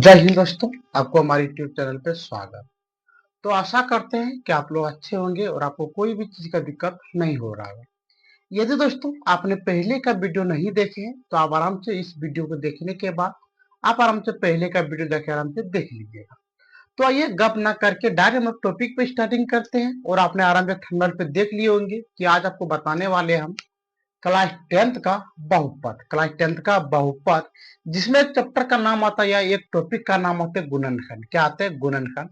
जय हिंद दोस्तों, आपको हमारे यूट्यूब चैनल पे स्वागत। तो आशा करते हैं कि आप लोग अच्छे होंगे और आपको कोई भी चीज का दिक्कत नहीं हो रहा है। यदि दोस्तों आपने पहले का वीडियो नहीं देखे हैं तो आप आराम से इस वीडियो को देखने के बाद आप आराम से पहले का वीडियो देख आराम से देख लीजिएगा। तो आइए गप ना करके डायरेक्ट हम टॉपिक पे स्टार्टिंग करते हैं। और आपने आराम से थंबनेल पे देख लिए होंगे कि आज आपको बताने वाले हम क्लास 10th का बहुपद जिसमें एक चैप्टर का नाम आता है या एक टॉपिक का नाम होता है गुणनखंड। क्या आता है? गुणनखंड।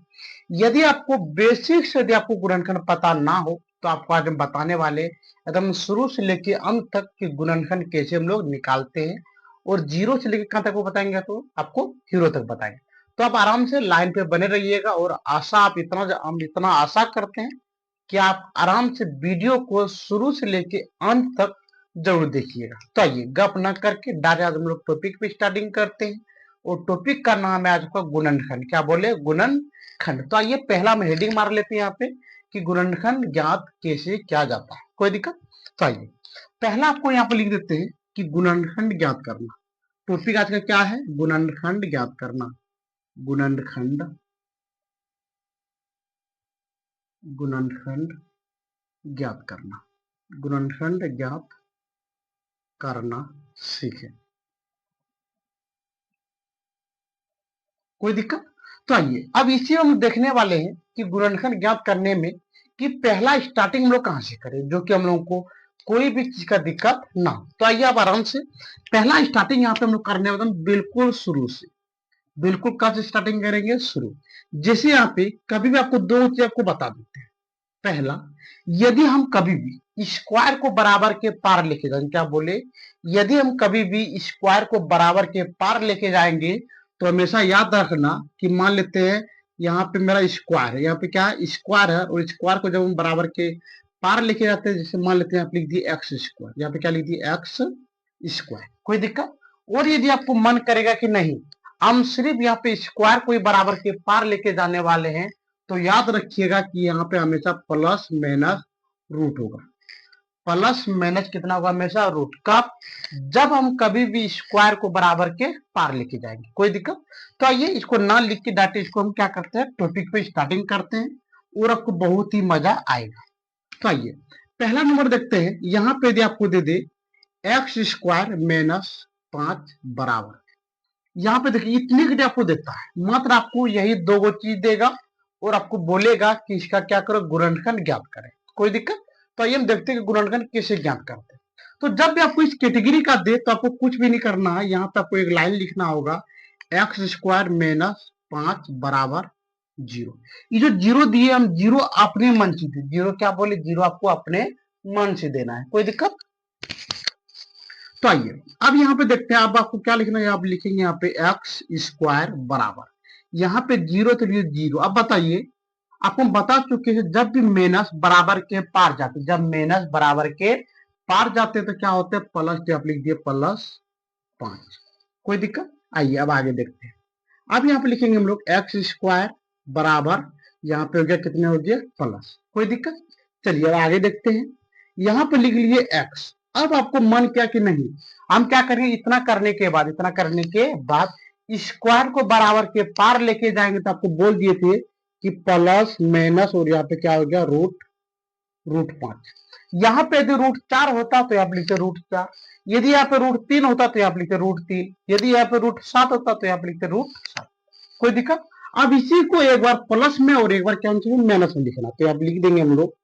यदि आपको बेसिक से यदि आपको गुणनखंड पता ना हो तो आपको आज हम बताने वाले एकदम शुरू से लेके अंत तक कि गुणनखंड कैसे हम लोग निकालते हैं। और जीरो से लेके कहां तक वो बताएंगे तो आपको हीरो तक बताएंगे। तो आप आराम से लाइन पे बने रहिएगा और हम इतना आशा करते हैं कि आप आराम से वीडियो को शुरू से लेके अंत तक जरूर देखिएगा। तो आइए गप न करके डायरेक्ट आज हम लोग टॉपिक पे स्टार्टिंग करते हैं। और टॉपिक का नाम है आज का गुणनखंड। क्या बोले? गुणनखंड। तो आइए पहला हम हेडिंग मार लेते हैं यहाँ पे कि गुणनखंड ज्ञात कैसे किया जाता है। कोई दिक्कत? तो आइए पहला आपको यहाँ पे लिख देते हैं कि गुणनखंड ज्ञात करना। टॉपिक आज का क्या है? गुणनखंड ज्ञात करना। गुणनखंड गुणनखंड ज्ञात करना। गुणनखंड ज्ञात करना सीखे। कोई दिक्कत? तो आइए अब इसी हम देखने वाले हैं कि गुणनखंड ज्ञात करने में कि पहला स्टार्टिंग हम लोग कहां से करें जो कि हम लोगों को कोई भी चीज का दिक्कत ना हो। तो आइए अब आराम से पहला स्टार्टिंग यहाँ पे हम लोग करने वाले हैं बिल्कुल शुरू से। बिल्कुल कब से स्टार्टिंग करेंगे? शुरू। जैसे यहाँ पे कभी भी आपको दो चीज आपको बता देते हैं। पहला, यदि हम कभी भी स्क्वायर को बराबर के पार लेके जाएंगे। क्या बोले? यदि हम कभी भी स्क्वायर को बराबर के पार लेके जाएंगे तो हमेशा याद रखना कि मान लेते हैं यहाँ पे मेरा स्क्वायर है, यहाँ पे क्या है? स्क्वायर है। और स्क्वायर को जब हम बराबर के पार लेके जाते हैं, जैसे मान लेते हैं आप लिख दिए एक्स स्क्वायर, यहाँ पे क्या लिख दिए? X square. कोई दिक्कत? और यदि आपको मन करेगा कि नहीं हम सिर्फ यहाँ पे स्क्वायर को ही बराबर के पार लेके जाने वाले हैं तो याद रखिएगा कि यहाँ पे हमेशा प्लस माइनस रूट होगा। प्लस माइनस कितना होगा? हमेशा रूट। कब? जब हम कभी भी स्क्वायर को बराबर के पार लेके जाएंगे। कोई दिक्कत? तो आइए इसको ना लिख के डाटे इसको हम क्या करते हैं टॉपिक पे स्टार्टिंग करते हैं और आपको बहुत ही मजा आएगा। तो आइए पहला नंबर देखते हैं। यहाँ पे यदि आपको दे दे एक्स स्क्वायर माइनस 5 बराबर, यहाँ पे देखिए इतनी घटी आपको देता है, मात्र आपको यही दो चीज देगा और आपको बोलेगा कि इसका क्या करो? गुणनखंड ज्ञात करें। कोई दिक्कत? तो आइए हम देखते हैं कि गुणनखंड कैसे ज्ञात करते हैं। तो जब भी आपको इस कैटेगरी का दे तो आपको कुछ भी नहीं करना है, यहाँ पे आपको एक लाइन लिखना होगा एक्स स्क्वायर माइनस 5 बराबर 0। ये जो जीरो दिए हम जीरो अपने मन से दे। जीरो क्या बोले? जीरो आपको अपने मन से देना है। कोई दिक्कत? तो आइए अब यहाँ पे देखते हैं। अब आपको क्या लिखना है? आप लिखेंगे यहाँ पे एक्स स्क्वायर बराबर, यहाँ पे जीरो तो लिए जीरो। अब बताइए, आपको बता चुके हैं जब भी माइनस बराबर के पार जाते, जब माइनस बराबर के पार जाते तो क्या होते हैं? प्लस। आप लिख दिए प्लस 5। कोई दिक्कत? आइए अब आगे देखते हैं। अब यहाँ पे लिखेंगे हम लोग एक्स स्क्वायर बराबर, यहाँ पे हो गया कितने हो गया? प्लस। कोई दिक्कत? चलिए अब आगे देखते हैं। यहाँ पे लिख लीजिए एक्स। अब आपको मन क्या कि नहीं हम क्या करेंगे? इतना करने के बाद स्क्वायर को बराबर के पार लेके जाएंगे तो आपको बोल दिए थे कि प्लस माइनस और यहाँ पे क्या हो गया? Root root 5। यहाँ पे यदि रूट 4 होता तो यहाँ पे लिखते रूट 4। यदि यहाँ पे रूट 3 होता तो यहाँ पे लिखते रूट 3। यदि यहाँ पे रूट 7 होता तो यहाँ पे लिखते रूट 7। कोई दिक्कत? अब इसी को एक बार प्लस में और एक बार क्या माइनस में लिखना। तो आप लिख देंगे हम लोग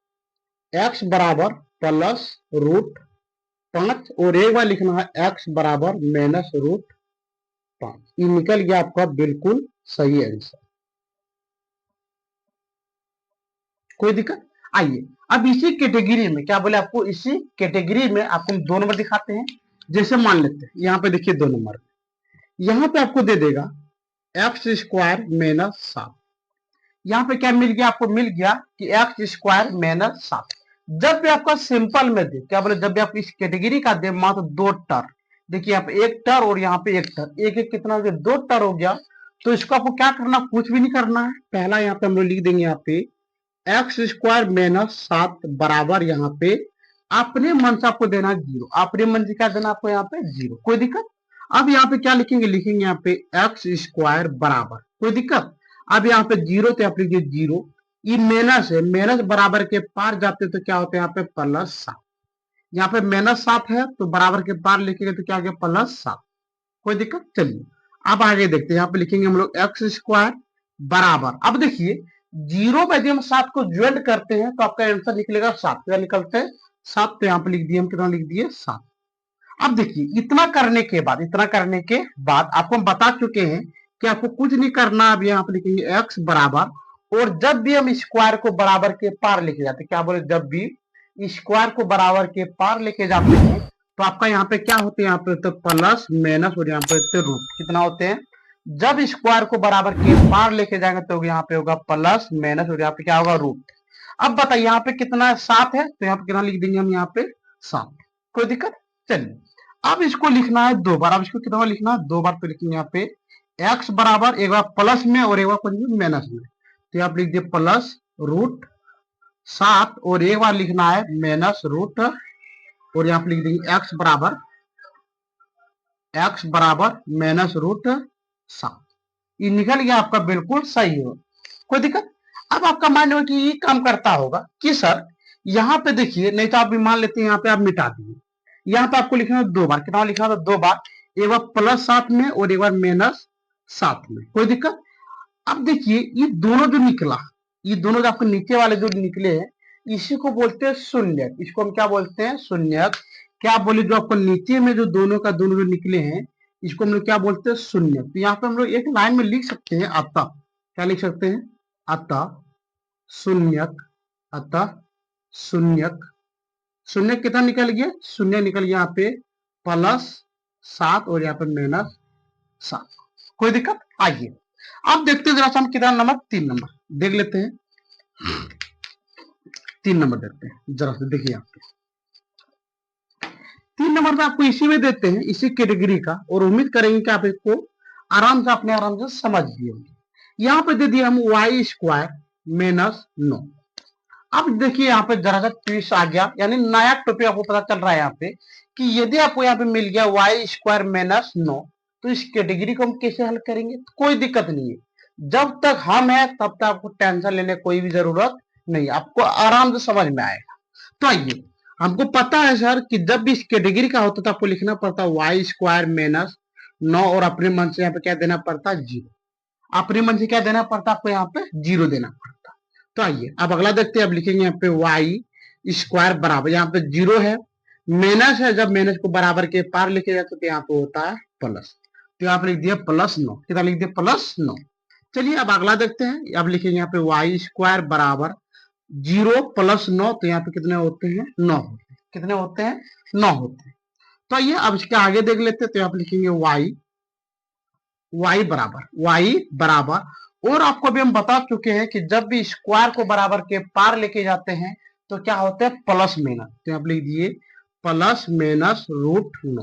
एक्स बराबर प्लस रूट 5 और एक बार लिखना है एक्स बराबर माइनस रूट 5। ये निकल गया आपका बिल्कुल सही आंसर। कोई दिक्कत? आइए अब इसी कैटेगरी में क्या बोले आपको? इसी कैटेगरी में आपको हम 2 नंबर दिखाते हैं। जैसे मान लेते हैं यहाँ पे देखिए 2 नंबर, यहाँ पे आपको दे देगा एक्स स्क्वायर माइनस 7। यहाँ पे क्या मिल गया? आपको मिल गया कि एक्स स्क्वायर माइनस 7। जब भी आपका सिंपल में दे, क्या बोले? जब भी आप इस कैटेगरी का दे मात्र 2 टर, देखिए यहाँ पे 1 टर और यहाँ पे 1 टर, एक एक कितना हो गया? 2 टर हो गया। तो इसको आपको क्या करना? कुछ भी नहीं करना है। पहला यहाँ पे हम लोग लिख देंगे यहाँ पे एक्स स्क्वायर माइनस 7 बराबर, यहाँ पे अपने मन से आपको देना 0। अपने मन से क्या देना आपको? यहाँ पे 0। कोई दिक्कत? अब यहाँ पे क्या लिखेंगे, लिखेंगे यहाँ पे एक्स स्क्वायर बराबर, कोई दिक्कत। अब यहाँ पे जीरो, तो आप लिखिए जीरो, ये माइनस है, माइनस बराबर के पार जाते तो क्या होता है यहाँ पे प्लस सात, यहाँ पे माइनस सात है तो बराबर के पार लिखेंगे तो क्या हो गया प्लस सात, कोई दिक्कत। चलिए अब आगे देखते हैं, यहाँ पे लिखेंगे हम लोग एक्स स्क्वायर बराबर, अब देखिए जीरो पे यदि हम सात को ज्वाइन करते हैं तो आपका आंसर निकलेगा सात, क्या निकलते हैं सात, तो यहाँ पे लिख दिए हम, कितना लिख दिए सात। अब देखिए इतना करने के बाद, इतना करने के बाद आपको हम बता चुके हैं कि आपको कुछ नहीं करना, अब यहाँ पे लिखेंगे एक्स बराबर, और जब भी हम स्क्वायर को बराबर के पार लेके जाते हैं, क्या बोले, जब भी स्क्वायर को बराबर के पार लेके जाते हैं तो आपका यहाँ पे क्या होते हैं, यहाँ पे होते प्लस माइनस, और यहाँ पे होते रूट, कितना होते हैं, जब स्क्वायर को बराबर के पार लेके जाएंगे तो यहाँ पे होगा प्लस माइनस, और यहाँ पे क्या होगा रूट। अब बताइए यहाँ पे कितना सात है, तो यहाँ पे कितना लिख देंगे हम, यहाँ पे सात, कोई दिक्कत। चलिए अब इसको लिखना है दो बार, अब इसको कितना बार लिखना है, दो बार, तो लिखेंगे यहाँ पे एक्स बराबर, एक बार प्लस में और एक बार माइनस में, तो आप लिख दिए प्लस रूट सात, और एक बार लिखना है माइनस रूट, और यहाँ पे लिख देंगे एक्स बराबर माइनस रूट सात, ये निकल गया आपका, बिल्कुल सही हो, कोई दिक्कत। अब आपका माइंड में कि ये काम करता होगा कि सर यहाँ पे देखिए, नहीं तो आप भी मान लेते हैं यहाँ पे आप मिटा दिए, यहाँ पे आपको लिखना है दो बार, कितना लिखना था दो बार, एक बार प्लस सात में और एक बार माइनस सात में, कोई दिक्कत। अब देखिए ये दोनों जो निकला, ये दोनों जो आपके नीचे वाले जो निकले हैं, इसी को बोलते हैं शून्य, इसको हम क्या बोलते हैं शून्य। क्या बोले, जो आपको नीचे में जो दोनों का दोनों जो निकले हैं, इसको हम लोग क्या बोलते हैं शून्य। तो यहाँ पे हम लोग एक लाइन में लिख सकते हैं अतः, क्या लिख सकते हैं, अतः शून्यक, अतः शून्यक, शून्य कितना निकल गया, शून्य निकल गया यहाँ पे प्लस सात और यहाँ पे माइनस सात, कोई दिक्कत। आइए अब देखते हैं जरा सा हम कितना नंबर, तीन नंबर देख लेते हैं, तीन नंबर देखते हैं जरा से, देखिए यहाँ पे तीन नंबर पे आपको इसी में देते हैं, इसी कैटेगरी का, और उम्मीद करेंगे कि आप इसको आराम से अपने आराम से समझ लिए होंगे। यहाँ पे दे दिया हम वाई स्क्वायर माइनस नौ। अब देखिए यहाँ पे जरा सा ट्विस्ट आ गया, यानी नया टॉपिक आपको पता चल रहा है यहाँ पे कि यदि आपको यहाँ पे मिल गया वाई स्क्वायर माइनस नौ, तो इस कैटेगरी को हम कैसे हल करेंगे, कोई दिक्कत नहीं है, जब तक हम है तब तक आपको टेंशन लेने कोई भी जरूरत नहीं, आपको आराम से समझ में आएगा। तो आइए, हमको पता है सर कि जब भी इस कैटेगरी का होता तो आपको लिखना पड़ता वाई स्क्वायर माइनस नौ, और अपने मन से यहाँ पे क्या देना पड़ता जीरो, अपने मन से क्या देना पड़ता आपको यहाँ पे जीरो देना पड़ता। तो आइए अब अगला देखते हैं, अब लिखेंगे यहाँ पे वाई स्क्वायर बराबर, यहाँ पे जीरो है, माइनस है, जब माइनस को बराबर के पार लेके जाते तो यहाँ पे होता है प्लस, तो यहाँ पे लिख दिया प्लस नौ, कितना लिख दिया प्लस नौ। चलिए अब अगला देखते हैं, अब लिखेंगे यहाँ पे वाई स्क्वायर बराबर जीरो प्लस नौ, तो यहाँ पे कितने होते हैं नौ, कितने होते हैं नौ होते हैं। तो आइए अब इसके आगे देख लेते हैं, तो यहाँ पे लिखेंगे वाई बराबर, और आपको भी हम बता चुके हैं कि जब भी स्क्वायर को बराबर के पार लेके जाते हैं तो क्या होते हैं प्लस माइनस, तो यहाँ पे लिख दिए प्लस माइनस रूट नौ,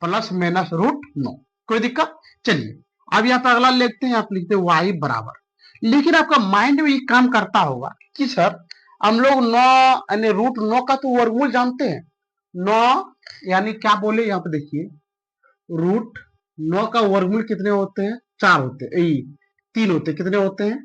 प्लस माइनस रूट नौ, कोई दिक्कत। चलिए अब यहाँ पे अगला लिखते हैं, आप लिखते हैं वाई बराबर, लेकिन आपका माइंड में ये काम करता होगा कि सर हम लोग नौ यानी रूट नौ का तो वर्गमूल जानते हैं, नौ यानी क्या बोले, यहाँ पे देखिए रूट नौ का वर्गमूल कितने होते हैं, चार होते हैं, तीन होते हैं, कितने होते हैं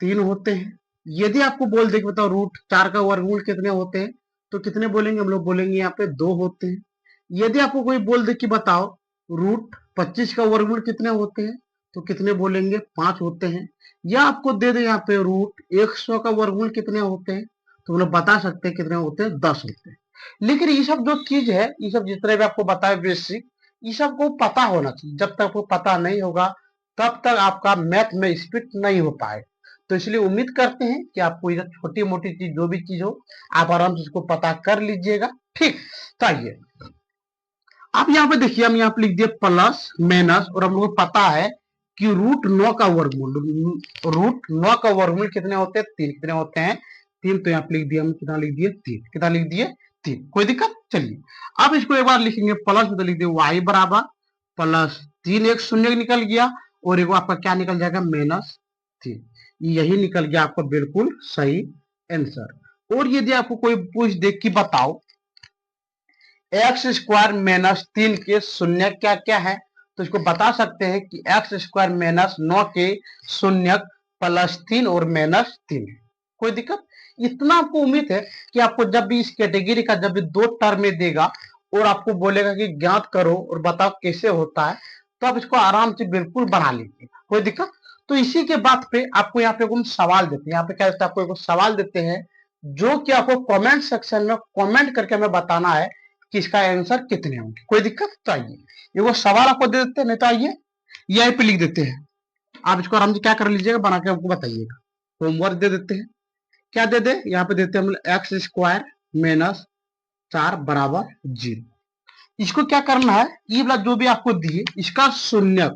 तीन होते हैं। यदि आपको बोल दे कि बताओ रूट चार का वर्गमूल कितने होते हैं, तो कितने बोलेंगे, हम लोग बोलेंगे यहाँ पे दो होते हैं। यदि आपको कोई बोल दे कि बताओ रूट 25 का वर्गमूल कितने होते हैं, तो कितने बोलेंगे पांच होते हैं। या आपको दे दे यहाँ पे रूट 100 का वर्गमूल कितने होते हैं, तो हम लोग बता सकते हैं कितने होते हैं, 10 होते हैं। लेकिन ये सब जो चीज है, ये सब जितने भी आपको बताए बेसिक, ये सब को पता होना चाहिए, जब तक आपको पता नहीं होगा तब तक आपका मैथ में स्पीड नहीं हो पाएगा। तो इसलिए उम्मीद करते हैं कि आपको ये छोटी मोटी चीज जो भी चीज हो आप आराम से इसको पता कर लीजिएगा, ठीक। तो आइए आप यहाँ पे देखिए, हम यहाँ पे लिख दिए प्लस माइनस, और हम लोग को पता है कि रूट नौ का वर्गमूल कितने होते हैं, तीन, कितने होते हैं तीन, तो यहाँ पे लिख दिया हम, कितना लिख दिए तीन, कितना लिख दिए तीन, कोई दिक्कत। चलिए अब इसको एक बार लिखेंगे प्लस में, तो लिख दिए वाई बराबर प्लस तीन, एक शून्य निकल गया, और एक आपका क्या निकल जाएगा माइनस तीन, यही निकल गया आपका बिल्कुल सही आंसर। और यदि आपको कोई पूछ दे कि बताओ एक्स स्क्वायर माइनस तीन के शून्य क्या क्या है, तो इसको बता सकते हैं कि एक्स स्क्वायर माइनस 9 के शून्य प्लस 3 और माइनस 3 है। कोई दिक्कत? इतना आपको उम्मीद है कि आपको जब भी इस कैटेगरी का जब भी दो टर्म में देगा और आपको बोलेगा कि ज्ञात करो और बताओ कैसे होता है, तो आप इसको आराम से बिल्कुल बना लीजिएगा। कोई दिक्कत? तो इसी के बात पे आपको यहाँ पे सवाल देते हैं। यहाँ पे क्या देते हैं? आपको एक सवाल देते हैं जो कि आपको कमेंट सेक्शन में कमेंट करके हमें बताना है कि इसका आंसर कितने होंगे। कोई दिक्कत? तो आइए ये वो सवाल आपको दे देते हैं, नहीं तो आइए यहीं पे लिख देते हैं। आप इसको आराम से क्या कर लीजिएगा, बना के हमको बताइएगा। होमवर्क दे देते हैं। क्या दे दे? यहाँ पे देते हैं हम एक्स स्क्वायर माइनस 4 बराबर 0। इसको क्या करना है, ये वाला जो भी आपको दिए इसका शून्य,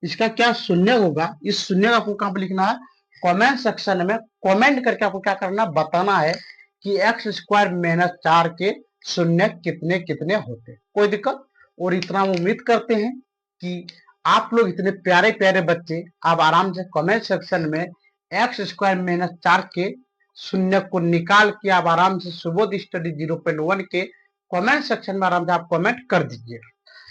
इसका क्या शून्य होगा, इस शून्य का आपको कहां पर लिखना है? कमेंट सेक्शन में कमेंट करके आपको क्या करना, बताना है कि एक्स स्क्वायर माइनस 4 के शून्य कितने कितने होते हैं। कोई दिक्कत? और इतना उम्मीद करते हैं कि आप लोग इतने प्यारे प्यारे बच्चे आप आराम से कमेंट सेक्शन में एक्स स्क्वायर माइनस 4 के शून्य को निकाल के आप आराम से सुबोध स्टडी 0.1 के कमेंट सेक्शन में आराम से आप कमेंट कर दीजिए।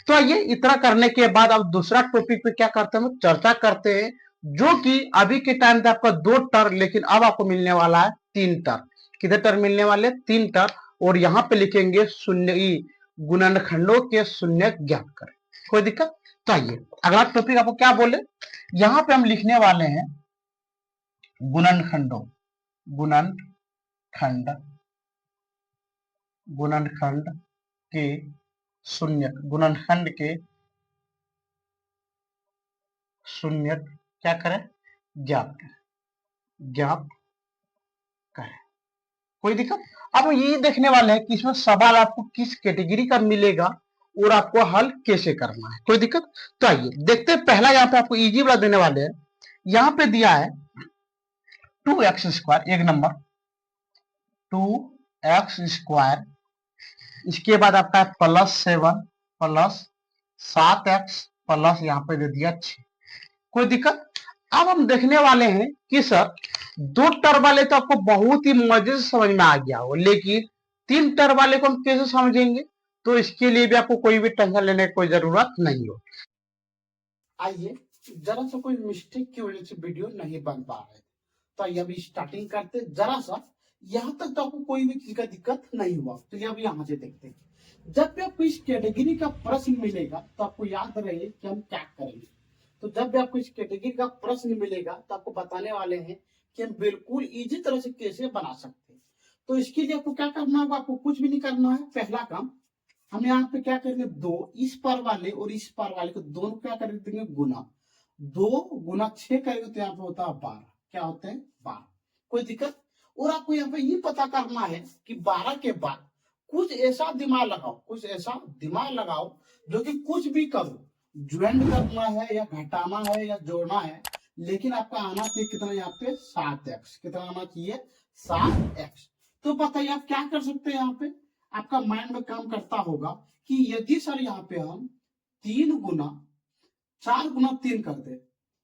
तो आइए इतना करने के बाद अब दूसरा टॉपिक पे क्या करते हैं, चर्चा करते हैं, जो कि अभी के टाइम पे आपका 2 टर्म, लेकिन अब आपको मिलने वाला है 3 टर्म। कितने टर्म मिलने वाले? 3 टर्म। और यहाँ पे लिखेंगे शून्य, गुणनखंडों के शून्य ज्ञात करें। कोई दिक्कत? तो आइए अगला टॉपिक आपको क्या बोले, यहाँ पे हम लिखने वाले हैं गुणनखंडों, गुणनखंड, गुणनखंड के शून्य, गुणनखंड के शून्य क्या करें? ज्ञात करें, ज्ञात करें। कोई दिक्कत? अब ये देखने वाले हैं कि इसमें सवाल आपको किस कैटेगरी का मिलेगा और आपको हल कैसे करना है। कोई दिक्कत? तो आइए देखते हैं। पहला यहाँ पे आपको इजी वाला देने वाले हैं। यहाँ पे दिया है 2x स्क्वायर, एक नंबर 2x स्क्वायर, इसके बाद आपका है +7 प्लस 7x प्लस यहाँ पे दे दिया 6। कोई दिक्कत? अब हम देखने वाले हैं कि सर 2 टर्म वाले तो आपको बहुत ही मजे से समझ में आ गया हो, लेकिन 3 टर्म वाले को हम कैसे समझेंगे? तो इसके लिए भी आपको कोई भी टेंशन लेने की कोई जरूरत नहीं हो। आइए, जरा सा कोई मिस्टेक की वजह से वीडियो नहीं बन पा रहे, तो आइए अभी स्टार्टिंग करते। जरा सा यहाँ तक तो आपको कोई भी चीज का दिक्कत नहीं हुआ, चलिए अभी यहाँ से देखते हैं। जब भी आपको इस कैटेगरी का प्रश्न मिलेगा तो आपको याद रहे कि हम क्या करेंगे। तो जब भी आपको इस कैटेगरी का प्रश्न मिलेगा तो आपको बताने वाले हैं कि हम बिल्कुल इजी तरह से कैसे बना सकते हैं। तो इसके लिए आपको क्या करना होगा, आपको कुछ भी नहीं करना है। पहला काम हम यहाँ पे क्या करेंगे, 2 इस पर वाले और इस पर वाले को दोनों क्या कर देंगे, गुना। 2 गुना 6 करेंगे तो यहाँ पे होता है 12। क्या होते हैं? 12। कोई दिक्कत? और आपको यहाँ पे ये पता करना है कि 12 के बाद कुछ ऐसा दिमाग लगाओ, कुछ ऐसा दिमाग लगाओ जो कि कुछ भी करो, ज्वाइंट करना है या घटाना है या जोड़ना है, लेकिन आपका आना चाहिए कितना, यहाँ पे 7x। कितना आना चाहिए? 7x। तो बताइए आप क्या कर सकते हैं। यहाँ पे आपका माइंड में काम करता होगा कि यदि सर यहाँ पे हम 3 गुना 4 गुना 3 कर दे,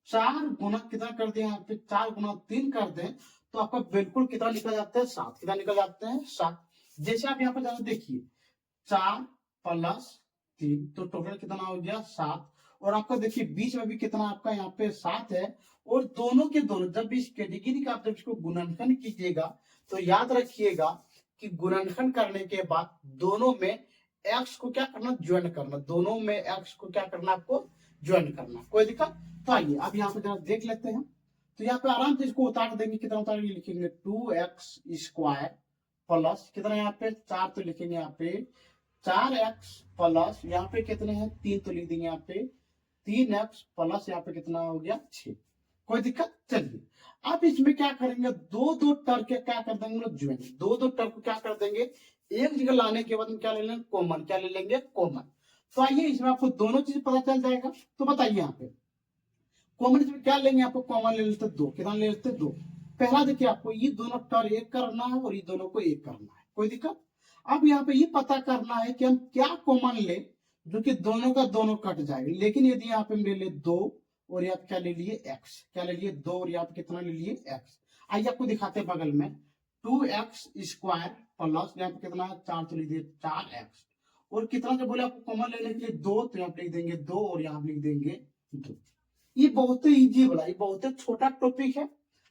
4 गुना कितना कर दे, यहाँ पे 4 गुना 3 कर दे, तो आपका बिल्कुल कितना निकल जाता है? 7। कितना निकल जाते हैं? 7। जैसे आप यहाँ पे जाकर देखिए 4 प्लस 3 तो टोटल कितना हो गया? 7। और आपका देखिए बीच में भी कितना आपका यहाँ पे 7 है। और दोनों के दोनों जब भी इस कैटेगरी का आप जब इसको गुणनखंड कीजिएगा तो याद रखिएगा कि गुणनखंड करने के बाद दोनों में एक्स को क्या करना, ज्वाइन करना। दोनों में एक्स को क्या करना, आपको ज्वाइन करना। कोई दिक्कत? तो आइए अब यहाँ पे जरा देख लेते हैं। तो यहाँ पे आराम से इसको उतार देंगे। कितना उतारेंगे? लिखेंगे 2x स्क्वायर प्लस कितना, यहाँ पे 4 तो लिखेंगे यहाँ पे 4x प्लस यहाँ पे कितने हैं 3 तो लिख देंगे यहाँ पे 3x प्लस यहाँ पे कितना हो गया 6। कोई दिक्कत? चलिए अब इसमें क्या करेंगे, 2 टर्म के क्या कर देंगे ज्वाइन। 2 टर्म को क्या कर देंगे, एक जगह लाने के बाद हम क्या ले लेंगे, कॉमन। क्या ले लेंगे? कॉमन। तो आइए इसमें आपको दोनों चीज पता चल जाएगा। तो बताइए यहाँ पे कॉमन इसमें क्या लेंगे, आपको कॉमन ले लेते 2। कितना ले लेते? 2। पहला देखिए आपको ये दोनों टर्म एक करना है और ये दोनों को एक करना है। कोई दिक्कत? अब यहाँ पे ये पता करना है कि हम क्या कॉमन ले जो कि दोनों का दोनों कट जाएगा। लेकिन यदि यहाँ पे हम ले ले 2 और यहाँ पे क्या ले लिए x, क्या ले लिए 2 और यहाँ पे कितना ले लिए x। आइए आपको दिखाते हैं बगल में 2x स्क्वायर प्लस यहाँ पे कितना है 4 तो ले दिए 4x और कितना जब बोले आपको कॉमन लेने के लिए 2, तो यहाँ पे लिख देंगे 2 और यहाँ पे लिख देंगे 2। ये बहुत ही इजी वाला, ये बहुत ही छोटा टॉपिक है।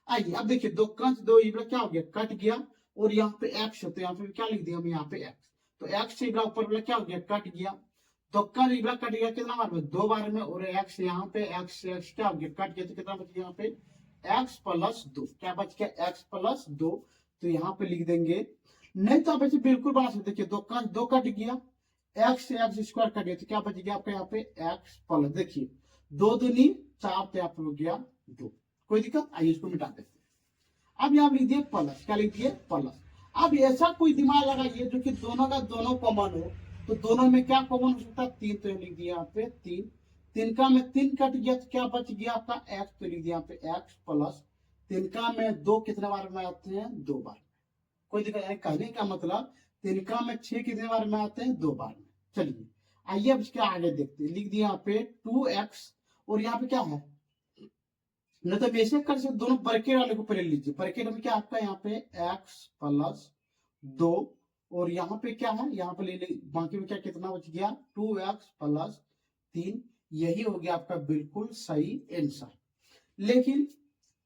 आइए अब देखिए, 2 कंस 2 इबला क्या हो गया, कट गया, और यहाँ पे एक्स है तो यहाँ पे क्या लिख दिया हम, यहाँ पे एक्स, तो एक्स से इबला ऊपर वाला क्या हो गया, कट गया। तो का इबला कट गया कितना बार में, 2 बार में, और एक्स यहाँ पे एक्स से एक्स क्या हो गया, कट गया, तो कितना बच गया यहाँ पे एक्स प्लस 2, क्या बच गया एक्स प्लस 2। तो यहाँ पे लिख देंगे, नहीं तो आप ऐसे बिल्कुल बना सकते, देखिए 2 कंस 2 कट गया, एक्स से एक्स स्क्वायर कट गया, तो क्या बच गया आपका यहाँ पे एक्स प्लस, देखिए 2 दूनी 4, तो यहाँ पे हो गया 2। कोई दिक्कत, आइए इसको मिटा देते हैं। अब यहाँ लिख दिए प्लस, क्या लिख दिए प्लस। अब ऐसा कोई दिमाग लगाइए जो कि दोनों का दोनों कॉमन हो, तो दोनों में क्या कॉमन हो सकता है, 3, तो लिख दिया यहाँ पे 3, 3 का में 3 कट गया, तो क्या बच गया आपका एक्स, तो लिख दिया यहाँ पे एक्स प्लस 3 का में 2 कितने बार में आते हैं, 2 बार। कोई दिक्कत नहीं, कहने का मतलब 3 का में 6 कितने बार में आते हैं, 2 बार में। चलिए आइए अब इसके आगे देखते हैं, लिख दिया यहाँ पे 2x, और यहाँ पे क्या है, नहीं तो बेसिक कर सकते, दोनों ब्रैकेट वाले को पहले लीजिए, ब्रैकेट में क्या आपका यहाँ पे x प्लस 2, और यहाँ पे क्या है, यहाँ पे ले बाकी में क्या कितना बच गया 2x प्लस 3, यही हो गया आपका बिल्कुल सही आंसर। लेकिन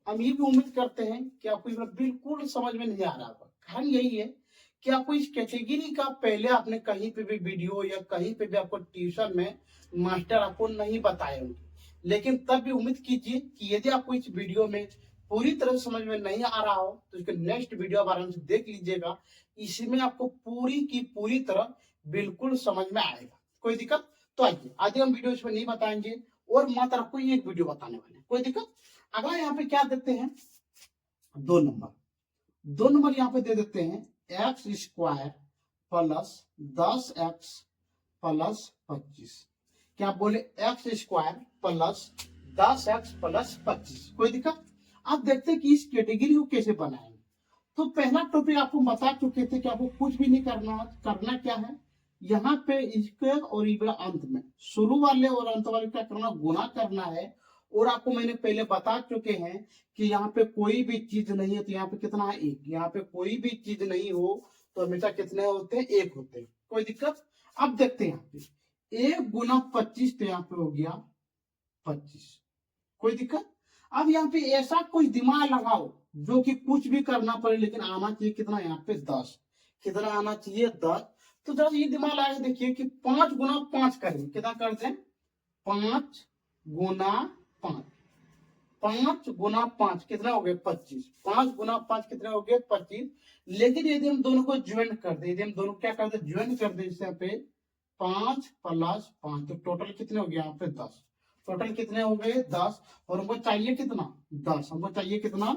हम ये भी उम्मीद करते हैं कि आपको ये बिल्कुल समझ में नहीं आ रहा होगा, कारण यही है कि आपको इस कैटेगरी का पहले आपने कहीं पे भी वीडियो या कहीं पे भी आपको ट्यूशन में मास्टर आपको नहीं बताए होंगे, लेकिन तब भी उम्मीद कीजिए कि यदि आपको इस वीडियो में पूरी तरह समझ में नहीं आ रहा हो तो इसके नेक्स्ट वीडियो आप आराम से देख लीजिएगा, इसमें आपको पूरी की पूरी तरह बिल्कुल समझ में आएगा। कोई दिक्कत, तो आइए आज हम वीडियो इसमें नहीं बताएंगे और मात्र आपको ये एक वीडियो बताने वाले हैं। कोई दिक्कत, अगला यहाँ पे क्या देते हैं, 2 नंबर यहाँ पे दे देते हैं x square plus 10x plus 25, क्या बोले x square plus 10x plus 25। कोई दिक्कत, अब देखते हैं कि इस कैटेगरी को कैसे बनाएंगे। तो पहला टॉपिक आपको बता चुके थे कि आपको कुछ भी नहीं करना क्या है, यहाँ पे इसके और अंत में शुरू वाले और अंत वाले क्या करना, गुना करना है। और आपको मैंने पहले बता चुके हैं कि यहाँ पे कोई भी चीज नहीं है तो यहाँ पे कितना है 1, यहाँ पे कोई भी चीज नहीं हो तो हमेशा कितने होते हैं, 1 होते हैं। कोई दिक्कत, अब देखते हैं यहाँ पे 1 गुना 25, तो यहाँ पे हो गया 25। कोई दिक्कत, अब यहाँ पे ऐसा कोई दिमाग लगाओ जो कि कुछ भी करना पड़े लेकिन आना चाहिए कितना, यहाँ पे 10, कितना आना चाहिए 10। तो जरा ये दिमाग लगा के देखिए कि 5 गुना 5 करें, कितना करते हैं 5 गुना 5, 5 गुना 5 कितना हो गया 25, 5 गुना 5 कितने हो गए 25। लेकिन यदि हम दोनों को ज्वाइन कर दे, यदि हम दोनों क्या कर दे, ज्वाइन कर दे, इससे पे 5 प्लस 5, तो टोटल कितने हो गए यहाँ पे 10, टोटल कितने हो गए 10, और हमको चाहिए कितना 10, हमको चाहिए कितना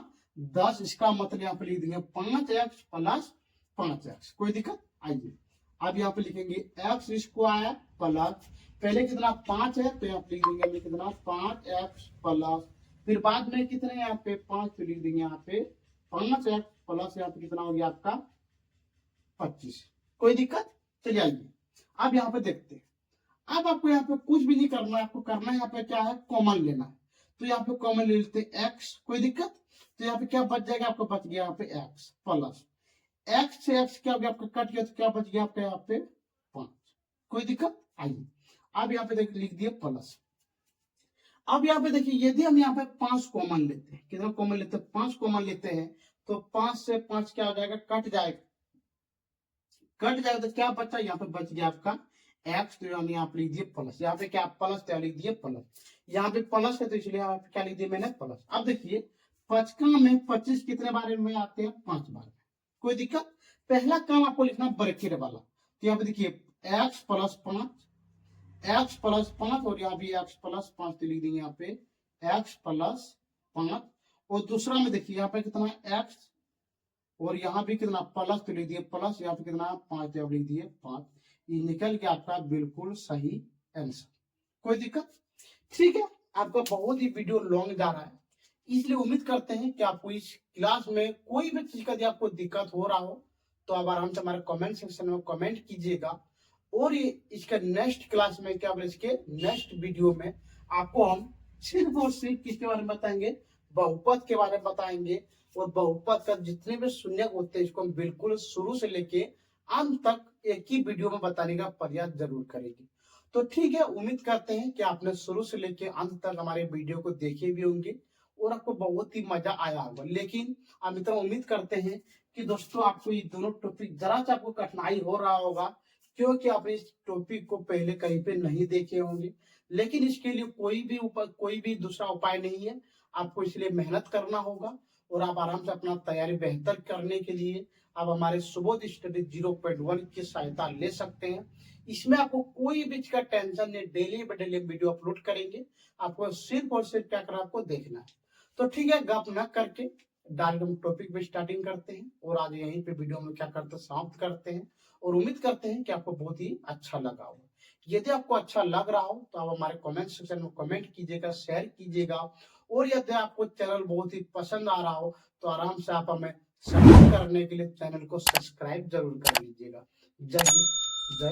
10। इसका मतलब यहाँ पे लिख देंगे 5x प्लस 5x। कोई दिक्कत, आइए अब यहाँ पे लिखेंगे एक्स स्क्वायर प्लस, पहले कितना 5 है तो यहाँ पे लिख देंगे कितना 5x प्लस, फिर बाद में कितने यहाँ पे 5, तो लिख देंगे यहाँ पे 5x प्लस, यहाँ पे कितना हो गया आपका 25। कोई दिक्कत, चलिए आइए अब यहाँ पे देखते हैं। अब आपको यहाँ पे कुछ भी नहीं करना है, आपको करना है यहाँ पे क्या है, कॉमन लेना है। तो यहाँ पे कॉमन ले लेते हैं x। कोई दिक्कत, तो यहाँ पे क्या बच जाएगा, आपको बच गया यहाँ पे x प्लस, x से x क्या हो गया आपका कट गया, तो क्या बच गया आपका यहाँ पे 5। कोई दिक्कत, आइए अब यहाँ पे लिख दिए प्लस। अब यहाँ पे देखिए यदि हम यहाँ पे 5 कॉमन लेते हैं, कितना कॉमन लेते हैं 5 कॉमन लेते हैं, तो 5 से 5 क्या हो जाएगा, कट जाएगा, तो क्या बचा, यहाँ पे बच गया आपका एक्स, तो हम यहाँ पे लिख दिए प्लस, यहाँ पे क्या प्लस, तो लिख दिए प्लस, यहाँ पे प्लस है तो इसलिए यहाँ पे क्या लिख दिया मैंने प्लस। अब देखिए 5 में 25 कितने बारे में आते हैं, 5 बार में। कोई दिक्कत, पहला काम आपको लिखना ब्रैकेट वाला, तो यहाँ पे देखिए एक्स प्लस 5, एक्स प्लस 5, और यहाँ भी एक्स प्लस 5, तो लिख देंगे यहाँ पे एक्स प्लस 5, और दूसरा में देखिए यहाँ पे कितना एक्स, और यहाँ भी कितना प्लस, तो लिख दिए प्लस, यहाँ पे कितना 5, तो लिख दिए 5। ये निकल के आपका बिल्कुल सही आंसर। कोई दिक्कत, ठीक है। आपका बहुत ही वीडियो लॉन्ग जा रहा है, इसलिए उम्मीद करते हैं कि आपको इस क्लास में कोई भी चीज का यदि आपको दिक्कत हो रहा हो तो आप आराम से हमारे कमेंट सेक्शन में कमेंट कीजिएगा, और ये इसका नेक्स्ट क्लास में क्या बोले, इसके नेक्स्ट वीडियो में आपको हम सिर्फ और सिर्फ किसके बारे में बताएंगे, बहुपद के बारे में बताएंगे। और बहुपद का जितने भी शून्य होते हैं इसको हम बिल्कुल शुरू से लेके अंत तक एक ही वीडियो में बताने का प्रयास जरूर करेंगे। तो ठीक है, उम्मीद करते हैं कि आपने शुरू से लेकर अंत तक हमारे वीडियो को देखे भी होंगे और आपको बहुत ही मजा आया होगा। लेकिन हम इतना उम्मीद करते हैं कि दोस्तों आपको ये दोनों टॉपिक जरा सा आपको कठिनाई हो रहा होगा, क्योंकि आप इस टॉपिक को पहले कहीं पे नहीं देखे होंगे। लेकिन इसके लिए कोई भी दूसरा उपाय नहीं है, आपको इसलिए मेहनत करना होगा और आप आराम से अपना तैयारी बेहतर करने के लिए आप हमारे सुबोध स्टडी 0.1 की सहायता ले सकते हैं। इसमें आपको कोई भी चीज का टेंशन नहीं, daily by daily video upload करेंगे, आपको सिर्फ और सिर्फ क्या करना, आपको देखना है। तो ठीक है, गप न करके डायरेक्ट हम टॉपिक पे स्टार्टिंग करते हैं और आज यहीं पे वीडियो में क्या करते हैं, समाप्त करते हैं। और उम्मीद करते हैं कि आपको बहुत ही अच्छा लगा होगा। यदि आपको अच्छा लग रहा हो तो आप हमारे कमेंट सेक्शन में कमेंट कीजिएगा, शेयर कीजिएगा। और यदि आपको चैनल बहुत ही पसंद आ रहा हो तो आराम से आप हमें सपोर्ट करने के लिए चैनल को सब्सक्राइब जरूर कर लीजिएगा। जय हिंद, जय